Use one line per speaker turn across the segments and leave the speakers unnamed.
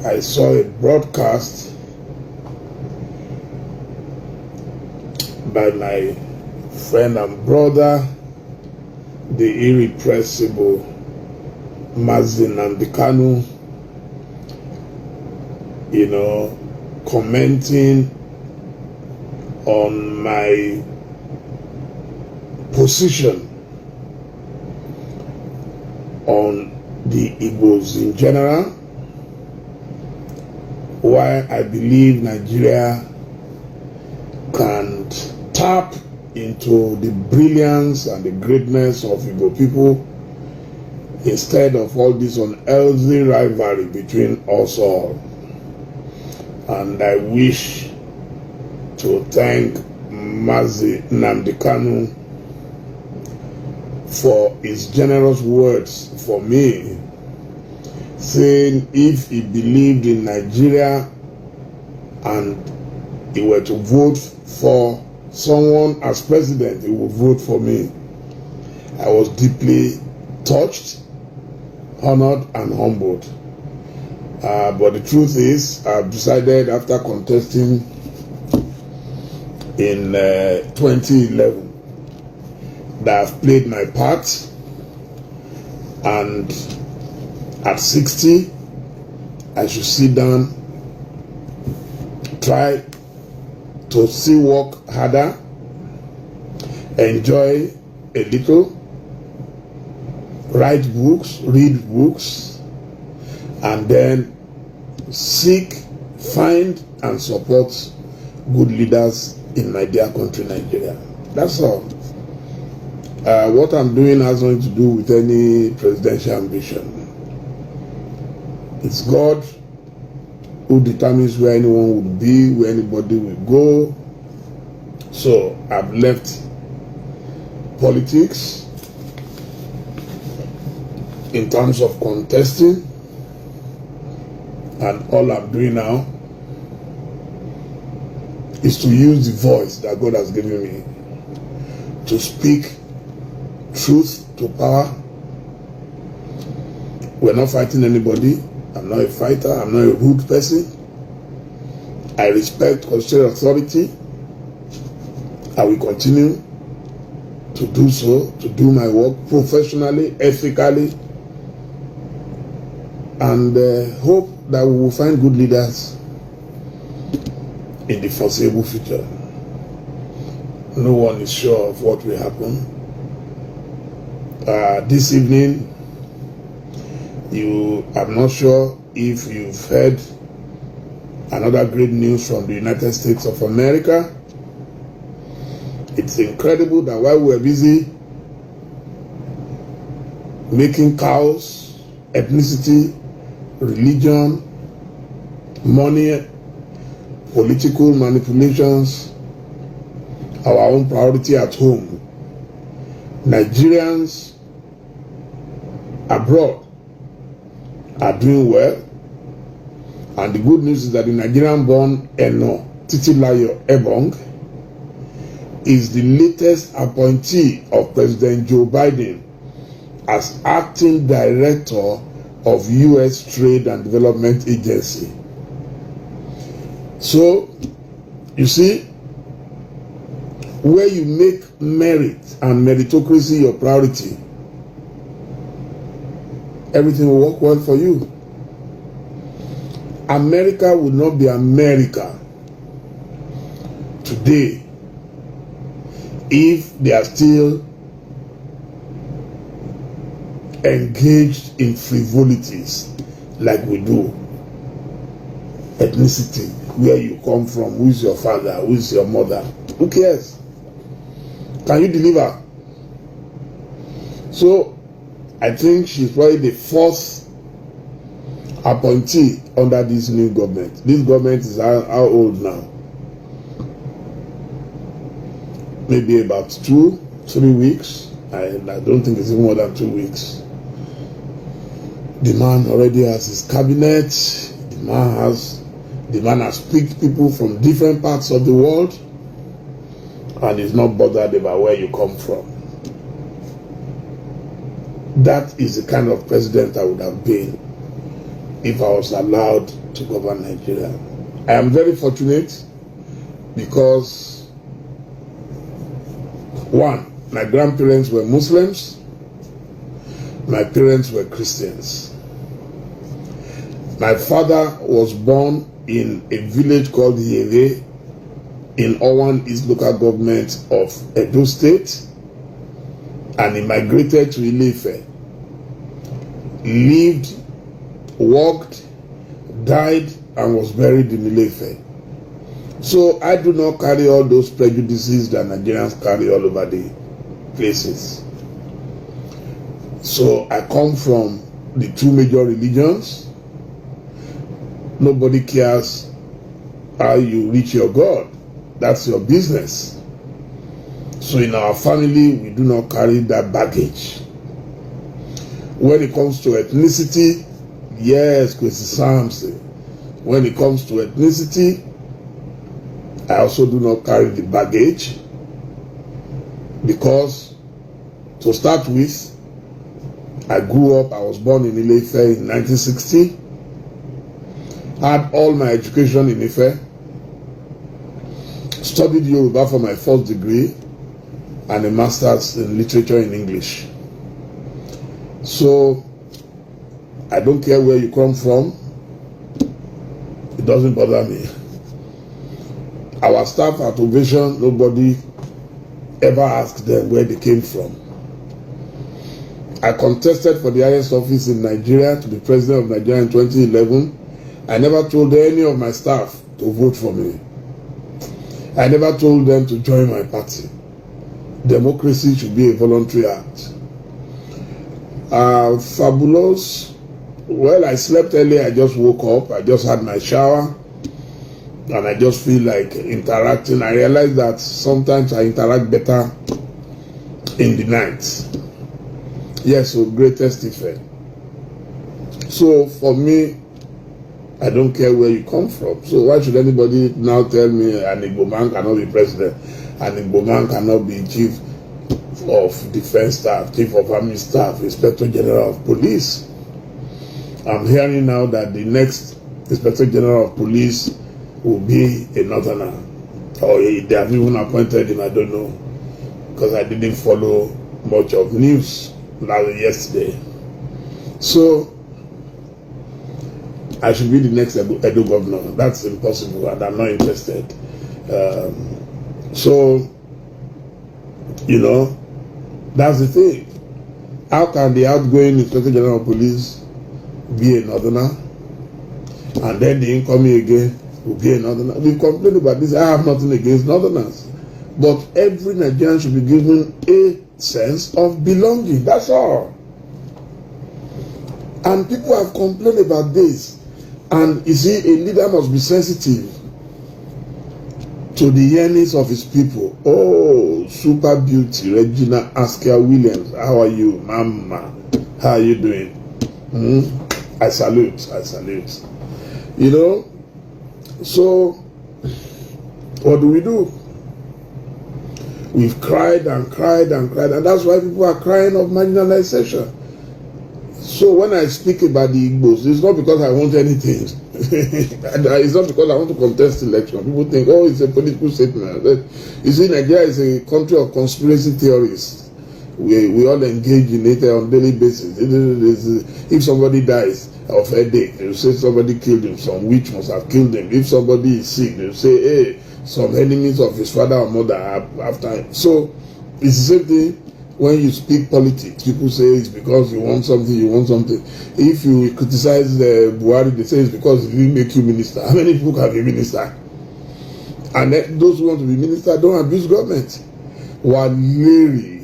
I saw a broadcast by my friend and brother, the irrepressible Mazi Nnamdi Kanu, commenting on my position on the Igbos in general, why I believe Nigeria can tap into the brilliance and the greatness of Igbo people instead of all this unhealthy rivalry between us all. And I wish to thank Mazi Nnamdi Kanu for his generous words for me, saying if he believed in Nigeria and he were to vote for someone as president, he would vote for me. I was deeply touched, honored, and humbled. But the truth is, I've decided after contesting in 2011 that I've played my part, and at 60, I should sit down, try to still work harder, enjoy a little, write books, read books, and then seek, find, and support good leaders in my dear country, Nigeria. That's all. What I'm doing has nothing to do with any presidential ambition. It's God who determines where anyone will be, where anybody will go. So I've left politics in terms of contesting, and all I'm doing now is to use the voice that God has given me to speak truth to power. We're not fighting anybody. I'm not a fighter. I'm not a rude person. I respect constitutional authority. I will continue to do so, to do my work professionally, ethically, and hope that we will find good leaders in the foreseeable future. No one is sure of what will happen. This evening, I'm not sure if you've heard another great news from the United States of America. It's incredible that while we're busy making cows, ethnicity, religion, money, political manipulations our own priority at home, Nigerians abroad are doing well. And the good news is that the Nigerian-born Eno Titilayo Ebong is the latest appointee of President Joe Biden as acting director of U.S. Trade and Development Agency. So, you see, where you make merit and meritocracy your priority, everything will work well for you. America will not be America today if they are still engaged in frivolities like we do. Ethnicity, where you come from, who is your father, who is your mother, who cares? Can you deliver? So I think she's probably the fourth appointee under this new government. This government is how old now? Maybe about 2-3 weeks. I don't think it's even more than 2 weeks. The man already has his cabinet. The man has picked people from different parts of the world, and is not bothered about where you come from. That is the kind of president I would have been if I was allowed to govern Nigeria. I am very fortunate because, one, my grandparents were Muslims, my parents were Christians. My father was born in a village called Yere in Owan East local government of Edo State, and he migrated to Ile-Ife, lived, worked, died, and was buried in Ile-Ife. So I do not carry all those prejudices that Nigerians carry all over the places. So I come from the two major religions. Nobody cares how you reach your God. That's your business. So in our family, we do not carry that baggage. When it comes to ethnicity, yes, Kwesi Sam said, when it comes to ethnicity, I also do not carry the baggage, because to start with, I grew up, I was born in Ile-Ife in 1960, had all my education in Ife, studied Yoruba for my first degree, and a master's in literature in English. So I don't care where you come from, it doesn't bother me. Our staff at Ovation, nobody ever asked them where they came from. I contested for the highest office in Nigeria to be president of Nigeria in 2011. I never told any of my staff to vote for me. I never told them to join my party. Democracy should be a voluntary act. Fabulous. Well, I slept early. I just woke up. I just had my shower. And I just feel like interacting. I realize that sometimes I interact better in the night. Yes, so greatest effect. So for me, I don't care where you come from. So why should anybody now tell me an Igbo man cannot be president, an Igbo man cannot be chief of defense staff, chief of army staff, inspector general of police? I'm hearing now that the next inspector general of police will be a northerner. Or they have even appointed him, I don't know, because I didn't follow much of news yesterday. So I should be the next Edo governor. That's impossible, and I'm not interested. So, you know, that's the thing. How can the outgoing Inspector General of Police be a northerner, and then the incoming again will be a northerner? We complain about this. I have nothing against northerners, but every Nigerian should be given a sense of belonging. That's all. And people have complained about this. And you see, a leader must be sensitive to the yearnings of his people. Oh, super beauty, Regina Askia Williams. How are you, Mama? How are you doing? I salute. I salute. You know, so what do? We've cried and cried and cried, and that's why people are crying of marginalization. So when I speak about the Igbos, it's not because I want anything. It's not because I want to contest election. People think, oh, it's a political statement. You see, Nigeria is a country of conspiracy theorists. We all engage in it on a daily basis. If somebody dies of headache, they will say somebody killed him. Some witch must have killed him. If somebody is sick, they will say, hey, some enemies of his father or mother are after him. So it's the same thing. When you speak politics, people say it's because you want something, If you criticize Buhari, they say it's because he didn't make you minister. How many people can be minister? And those who want to be minister don't abuse government. Waleri,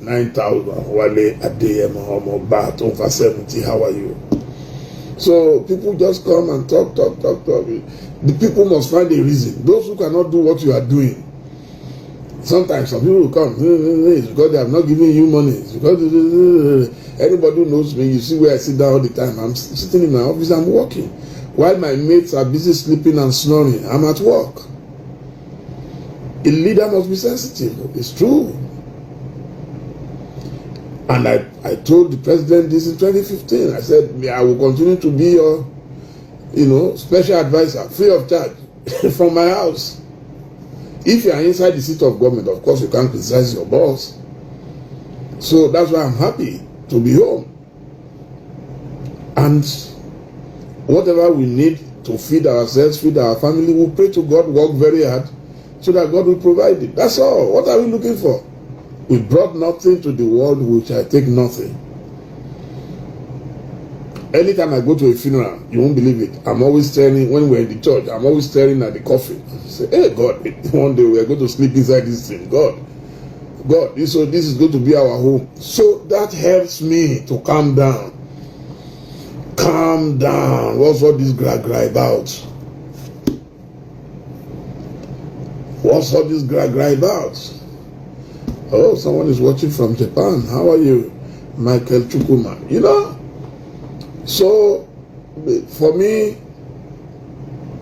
9,000. Wale Adeyemo Omo Bat, over 70. How are you? So people just come and talk. The people must find a reason. Those who cannot do what you are doing. Sometimes some people will come, it's because they have not given you money. It's because anybody who knows me, you see where I sit down all the time. I'm sitting in my office, I'm working. While my mates are busy sleeping and snoring, I'm at work. A leader must be sensitive. It's true. And I told the president this in 2015. I said, I will continue to be your special advisor, free of charge, from my house. If you are inside the seat of government, of course you can't criticize your boss. So that's why I'm happy to be home. And whatever we need to feed ourselves, feed our family, we pray to God, work very hard, so that God will provide it. That's all. What are we looking for? We brought nothing to the world, which I take nothing. Anytime I go to a funeral, you won't believe it. I'm always staring, when we're in the church, I'm always staring at the coffin. I say, hey, God, one day we're going to sleep inside this thing. God, this is going to be our home. So that helps me to calm down. Calm down. What's all this gra-gra about? What's all this gra-gra about? Oh, someone is watching from Japan. How are you, Michael Chukuma? So, for me,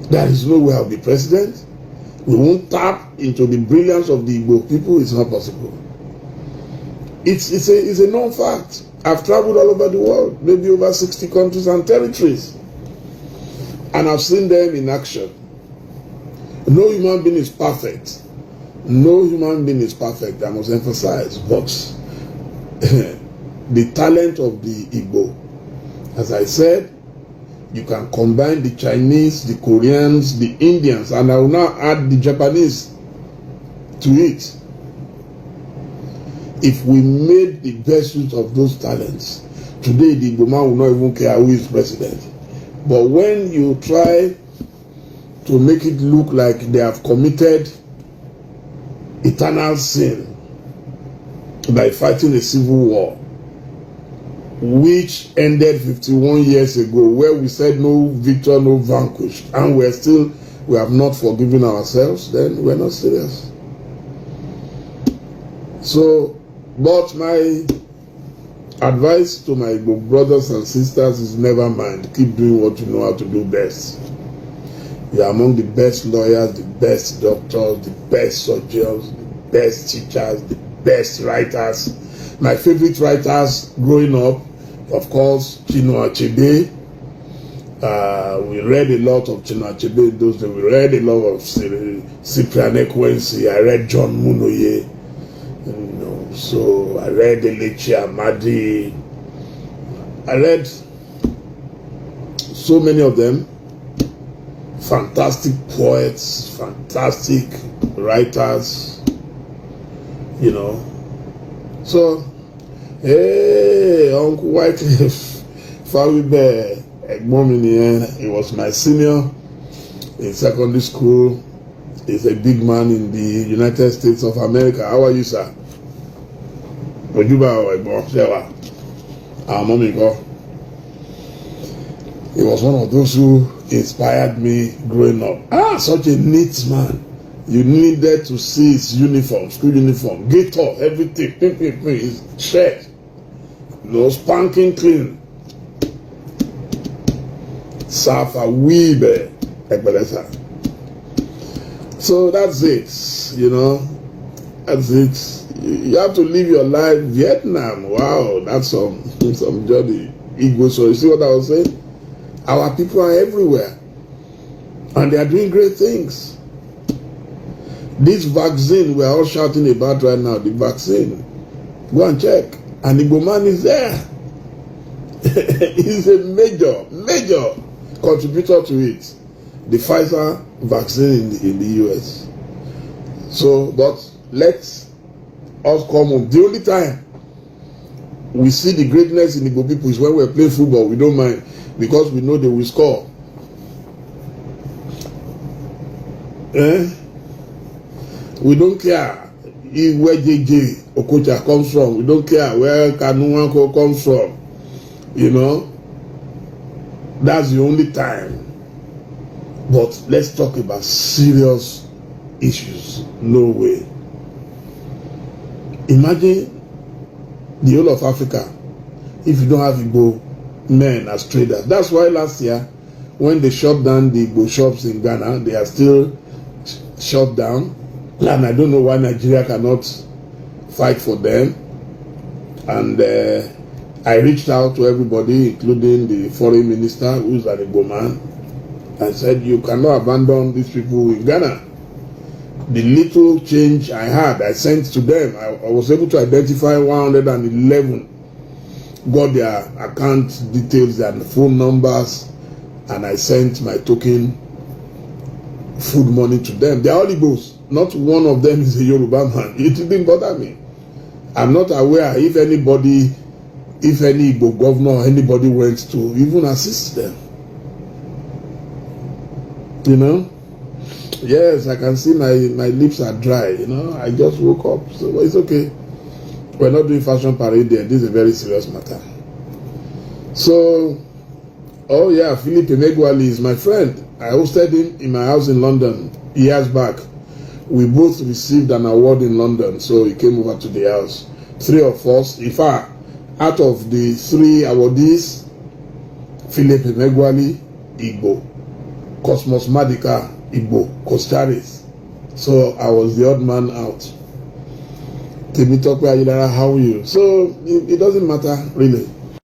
there is no way I'll be president. We won't tap into the brilliance of the Igbo people. It's not possible. It's a known fact. I've traveled all over the world, maybe over 60 countries and territories. And I've seen them in action. No human being is perfect. No human being is perfect, I must emphasize. But the talent of the Igbo, as I said, you can combine the Chinese, the Koreans, the Indians, and I will now add the Japanese to it. If we made the best use of those talents, today the Igbo man will not even care who is president. But when you try to make it look like they have committed eternal sin by fighting a civil war, which ended 51 years ago, where we said no victor, no vanquished, and we have not forgiven ourselves, then we're not serious. So, but my advice to my brothers and sisters is never mind. Keep doing what you know how to do best. You are among the best lawyers, the best doctors, the best surgeons, the best teachers, the best writers. My favorite writers growing up, of course, Chinua Achebe. We read a lot of Chinua Achebe in those days. We read a lot of Cyprian Ekwensi. I read John Munoye. So I read Elechi Amadi. I read so many of them. Fantastic poets, fantastic writers. So, hey, Uncle Wycliffe Fawibe Egmomini, he was my senior in secondary school. He's a big man in the United States of America. How are you, sir? Ojuba Egbo Shewa. Our mommy go. He was one of those who inspired me growing up. Such a neat man. You needed to see his uniform, school uniform, gator, everything, his shirt, spanking clean. Safa Wiebe, so that's it, that's it. You have to live your life. Vietnam, wow, that's some journey. Igbo, so you see what I was saying? Our people are everywhere, and they are doing great things. This vaccine we're all shouting about right now, the vaccine, go and check. And Igbo man is there. He's a major contributor to it. The Pfizer vaccine in the US. So, but let's us come home. The only time we see the greatness in Igbo people is when we're playing football. We don't mind, because we know they will score. We don't care where JJ Okocha comes from. We don't care where Kanu Nwankwo comes from. That's the only time. But let's talk about serious issues. No way. Imagine the whole of Africa if you don't have Igbo men as traders. That's why last year, when they shut down the Igbo shops in Ghana, they are still shut down. And I don't know why Nigeria cannot fight for them. And I reached out to everybody, including the foreign minister, who is an Igbo man. I said, you cannot abandon these people in Ghana. The little change I had, I sent to them. I was able to identify 111, got their account details and phone numbers, and I sent my token food money to them. They are all Igbos. Not one of them is a Yoruba man. It didn't bother me. I'm not aware if any Igbo governor or anybody went to even assist them. You know? Yes, I can see my lips are dry. You know, I just woke up, so it's okay. We're not doing fashion parade there. This is a very serious matter. So, oh yeah, Philip Emeagwali is my friend. I hosted him in my house in London years back. We both received an award in London, so he came over to the house. 3 of us, in fact, out of the 3 awardees, Philip Emeagwali, Igbo, Cosmos Madika, Igbo, Costaris. So I was the odd man out. Temitope Ayilara, how are you? So it doesn't matter really.